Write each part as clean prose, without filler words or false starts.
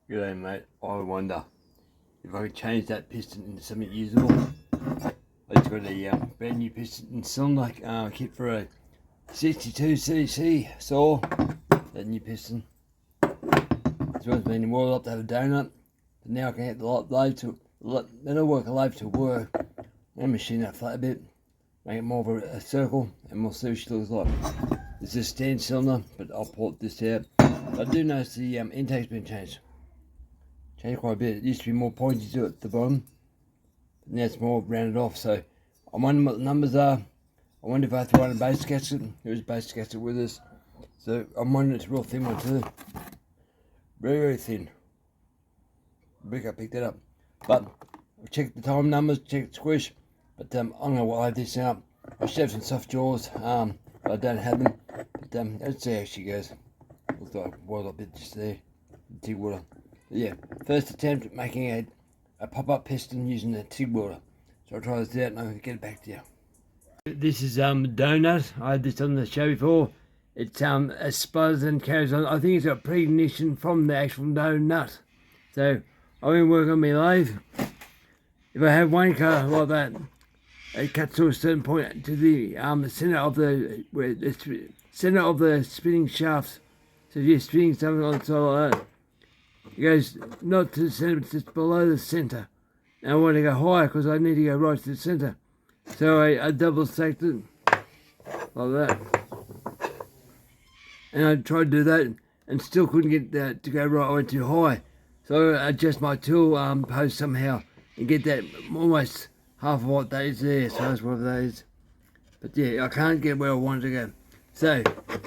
G'day mate, I wonder if I could change that piston into something usable. I just got a brand new piston cylinder kit for a 62cc saw, that new piston. It's worth meaning more up to have a donut, but now I can get the lathe to, that'll work a lathe to work, and machine that flat a bit, make it more of a circle, and we'll see what she looks like. This is a stand cylinder, but I'll port this out. I do notice the intake's been changed. Changed quite a bit. It used to be more pointy to it at the bottom, but now it's more rounded off. So I'm wondering what the numbers are. I wonder if I have to run a base gasket. There is a base gasket with us, so I'm wondering it's a real thin one too. Very, very thin. Brick, I picked that up, but I've checked the time numbers, checked the squish, but I'm gonna wire this out. I should have some soft jaws, but I don't have them. But let's see how she goes. Looks like a wild up bit just there, TIG welder. But yeah, first attempt at making a pop-up piston using a TIG welder. So I'll try this out and I'll get it back to you. This is donut. I had this on the show before. It's as sputters and carries on. I think it's got pre-ignition from the actual donut. So I'm going to work on my lathe. If I have one car like that, it cuts to a certain point to the center of the center of the spinning shafts. So if you're spinning something on the side like that, it goes not to the center, but just below the center. And I want to go higher because I need to go right to the center. So I double stacked it like that. And I tried to do that and still couldn't get that to go right. I went too high. So I adjust my tool post somehow and get that almost half of what that is there. So that's what that is. But yeah, I can't get where I wanted to go. So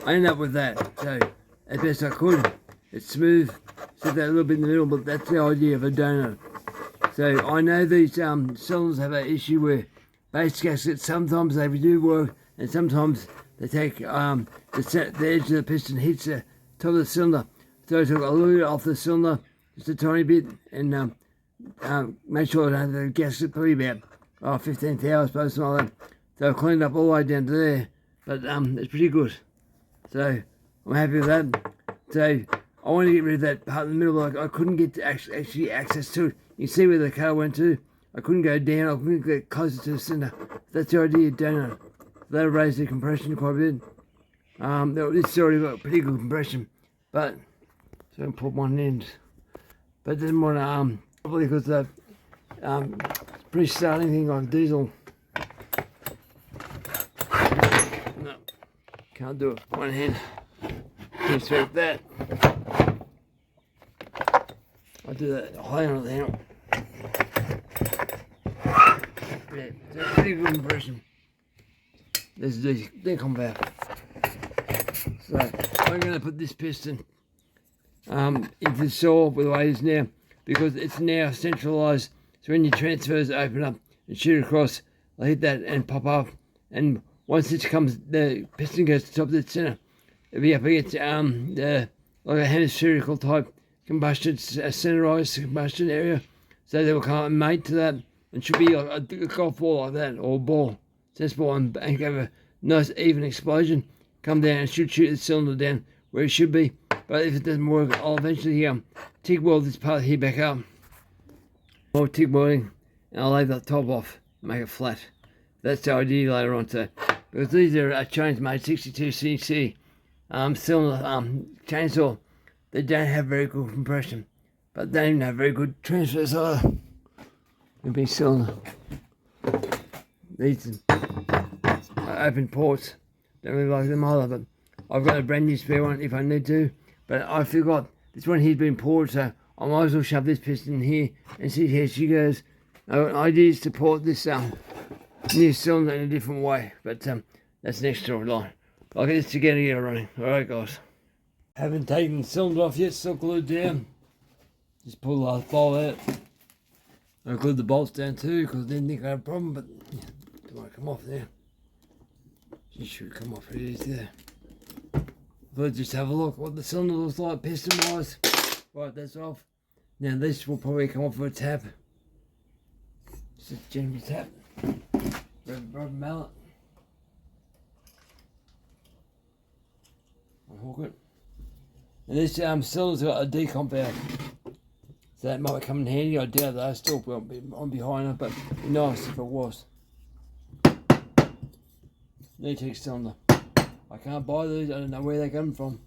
I end up with that. So as best I could, it's smooth. Set that a little bit in the middle, but that's the idea of a donut. So I know these cylinders have an issue where base gaskets, sometimes they do work, and sometimes they take the edge of the piston hits the top of the cylinder. So I took a little bit off the cylinder, just a tiny bit, and make sure I had the gasket probably about 15 thou, something like that. So I cleaned up all the way down to there, but it's pretty good. So I'm happy with that. So I want to get rid of that part in the middle. Like I couldn't get to actually access to it. You see where the car went to? I couldn't go down. I couldn't get closer to the center. That's the idea of donut. That'll raise the compression quite a bit. It's already got pretty good compression, but so I can put one end. But didn't want to probably because the pretty starting thing like diesel. No, can't do it. One hand. Can't sweep that. I'll do that high on the handle. Yeah, it's a pretty good impression. This is the decom valve. So I'm going to put this piston into the saw with the way it is now, because it's now centralised. So when your transfers open up and shoot across, they'll hit that and pop up. And once it comes, the piston goes to the top of the centre. It'll be up against like a hemispherical type combustion, a centralised combustion area. So they will come and mate to that. And should be like a golf ball like that, or a ball, tennis ball, and have a nice even explosion. Come down and should shoot the cylinder down where it should be. But if it doesn't work, I'll eventually TIG weld this part here back up. More TIG welding, and I'll lay the top off, make it flat. That's the idea later on. So because these are chains made 62cc cylinder chainsaw, they don't have very good compression, but they don't have very good transfers either. It'll be cylinder. These open ports, don't really like them either, but I've got a brand new spare one if I need to. But I forgot this one here's been poured, so I might as well shove this piston in here and see how she goes. Idea is to port this new cylinder in a different way, but that's next storyline. I'll get this together and get it running. Alright guys. Haven't taken the cylinder off yet, still glued down. Just pull the last bolt out. I glued the bolts down too because I didn't think I had a problem, but it won't come off there. It should come off. It is there. But just have a look what the cylinder looks like piston wise. Right, that's off. Now this will probably come off with a tap. Just a genuine tap. Rubber mallet. I'll hook it. And this cylinder's got a decomp valve. So that might come in handy. I doubt that. I still I'm behind it, but it'd be nice if it was. Newtec cylinder. I can't buy these. I don't know where they come from.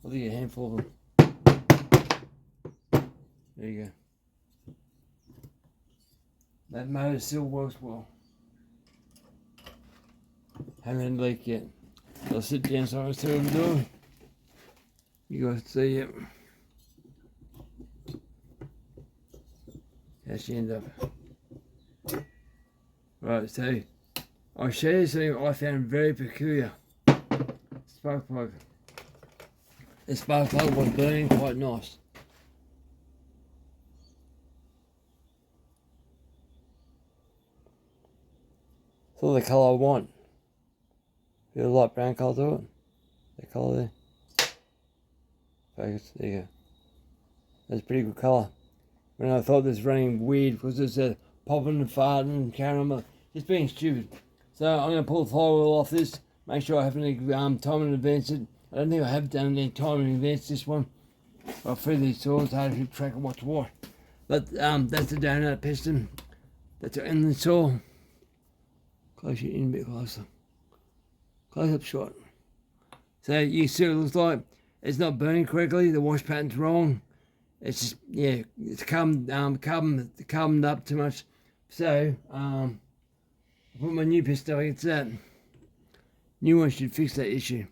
I'll get a handful of them. There you go. That motor still works well. Haven't had a leak yet. I'll sit down so I can see what I'm doing. You guys see it. How she end up. Right, so I'll show you something I found very peculiar. Spark plug. The spark plug was burning quite nice. It's all the colour I want. Bit of light brown colour to it. That colour there. Focus, there you go. That's a pretty good colour. When I thought this was running weird because it's popping and farting and carrying on, just being stupid. So I'm going to pull the flywheel off this, make sure I haven't time in advance it. I don't think I have done any time in advance this one. I'll feed these saws, hard to keep track of what's what. But that's the donut piston. That's the inlet saw. Close it in a bit closer. Close up shot. So you see what it looks like. It's not burning correctly. The wash pattern's wrong. It's just, yeah, it's carboned up too much. So I put my new piston against that. New one should fix that issue.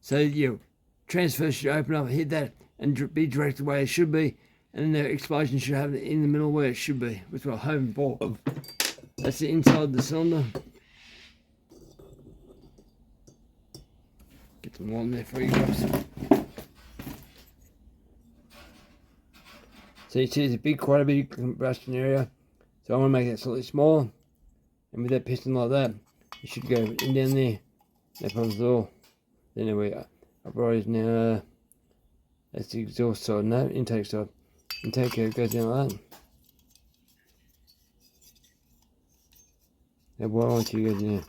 So your transfer should open up, hit that, and be directed the way it should be, and then the explosion should happen in the middle where it should be, which we're hoping for. That's the inside of the cylinder. Get some warm there for you guys. So you see there's quite a big combustion area. So I want to make that slightly smaller. And with that piston like that, it should go in down there. No problems at all. Then anyway, upright now. That's the exhaust side, no, intake side. Intake goes down like that. Now why won't you go down?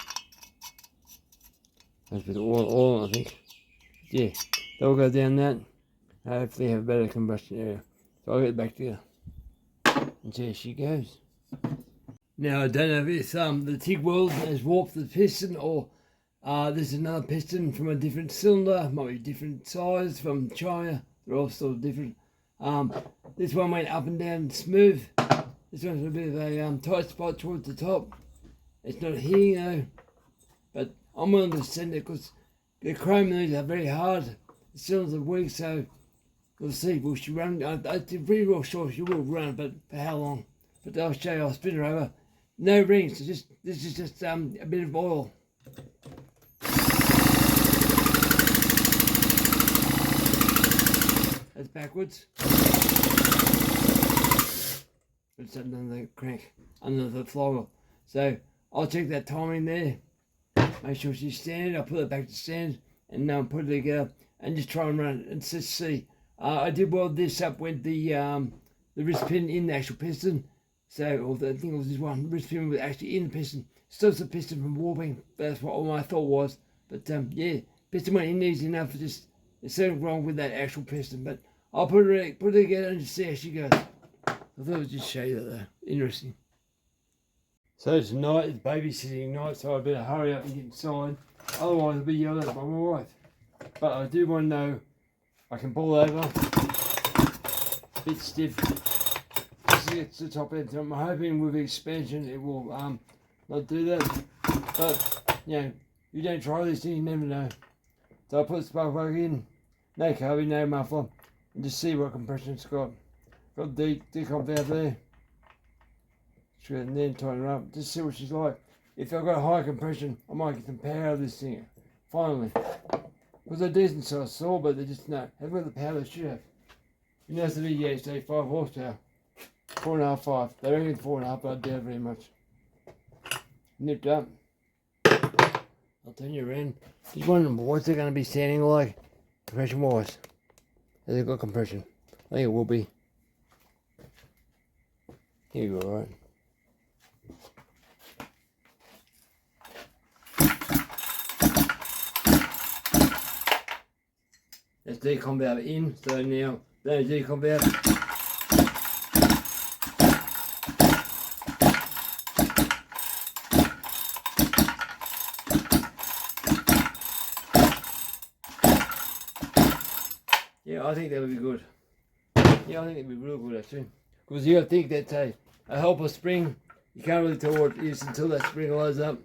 That's with oil, I think. Yeah, they'll go down that. Hopefully have a better combustion area. So I'll get back to you. And there she goes. Now I don't know if the TIG weld has warped the piston or this is another piston from a different cylinder, might be different size from China. They're all sort of different. This one went up and down smooth. This one's a bit of a tight spot towards the top. It's not hitting though, but I'm willing to send it because the chrome needles are very hard. The cylinders are weak, so we'll see. Will she run? I'm pretty well sure she will run, but for how long? But I'll show you. I'll spin her over. No rings. So this is just a bit of oil. That's backwards. It's under the crank, under the flywheel. So I'll check that timing there. Make sure she's standard. I'll put it back to standard and put it together and just try and run it and just see. I did weld this up with the wrist pin in the actual piston. So, I think it was this one wrist pin was actually in the piston. Stops the piston from warping. That's what my thought was. But yeah, piston went in easy enough. Just there's something wrong with that actual piston. But I'll put it together and just see how she goes. I thought I'd just show you that though. Interesting. So tonight is babysitting night, so I better hurry up and get inside. Otherwise I'll be yelled at by my wife. But I do want to know I can pull over. A bit stiff. Just to get to the top end. So I'm hoping with the expansion it will not do that. But you don't try this thing, you never know. So I'll put the spark plug in. No carbon, no muffler. And just see what compression it's got. Got the decomp valve there. And then tighten her up. Just see what she's like. If I've got a high compression, I might get some power out of this thing. Finally. Because they're decent size saw, but they just haven't got the power they should have. You know, it's the VDH, say 5 horsepower. 4.5, 5. They reckon 4.5, but I doubt very much. Nipped up. I'll turn you around. Just wondering what's it going to be sounding like compression wise. Has it got compression? I think it will be. Here you go, alright. That's decon valve in, so now there's decon valve. Yeah, I think that'll be good. Yeah, I think it'd be real good actually. Because you got to think that a helper spring, you can't really tell what it is until that spring loads up.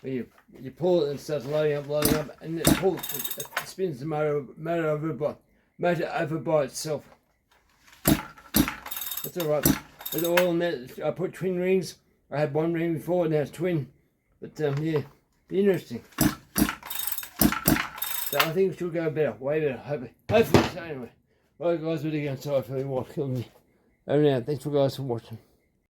When you pull it and it starts loading up, and it spins the motor over by itself. That's alright. With the oil in that, I put twin rings. I had one ring before, now it's twin. But yeah, be interesting. So I think it should go better, way better, hopefully. So anyway, right guys, we're going. Sorry for what killed me. Over now, thanks for guys for watching.